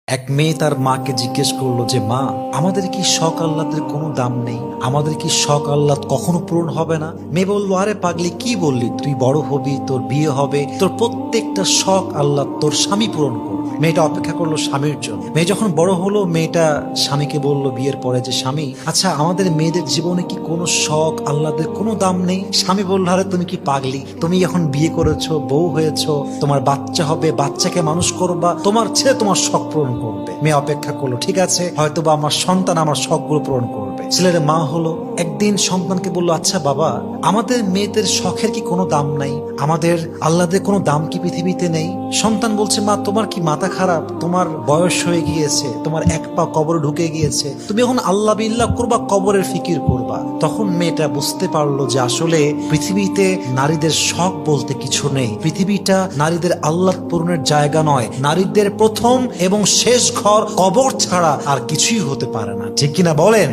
এক মেয়ে তার মাকে জিজ্ঞেস করলো যে মা, আমাদের কি শখ আহ্লাদের কোনো দাম নেই? আমাদের কি শখ আহ্লাদ কখনো পূরণ হবে না? মেয়ে বললো, আরে পাগলি, কি বললি? তুই বড় হবি, তোর বিয়ে হবে, তোর প্রত্যেকটা শখ আহ্লাদ তোর স্বামী পূরণ করবে। মেয়েটা অপেক্ষা করলো স্বামীর জন্য। মেয়ে যখন বড় হলো, মেয়েটা স্বামীকে বলল বিয়ের পরে যে স্বামী, আচ্ছা আমাদের মেয়েদের জীবনে কি কোনো শখ আহ্লাদের কোনো দাম নেই? স্বামী বলল, আরে তুমি কি পাগলি? তুমি এখন বিয়ে করেছো, বউ হয়েছো, তোমার বাচ্চা হবে, বাচ্চাকে মানুষ করবা, তোমার ছেলে তোমার শখ পূরণ করবে। মেয়ে অপেক্ষা করলো, ঠিক আছে, হয়তো বা আমার সন্তান আমার শখগুলো পূরণ করবে। ছেলের মা হলো, একদিন সন্তানকে বললো, আচ্ছা বাবা, আমাদের মেয়েদের শখের কি কোনো দাম নাই? আমাদের আহ্লাদের কোনো দাম কি পৃথিবীতে নেই? সন্তান বলছে, মা তোমার কি মাথা খারাপ? তোমার বয়স হয়ে গিয়েছে, তোমার এক পা কবরে ঢুকে গিয়েছে, তুমি এখন আল্লাহ বিল্লাহ করবা, কবরের ফিকির করবা। তখন মেয়েটা বুঝতে পারলো যে আসলে পৃথিবীতে নারীদের শখ বলতে কিছু নেই। পৃথিবীটা নারীদের আহ্লাদ পূরণের জায়গা নয়। নারীদের প্রথম এবং শেষ ঘর কবর ছাড়া আর কিছুই হতে পারে না। ঠিক কিনা বলেন?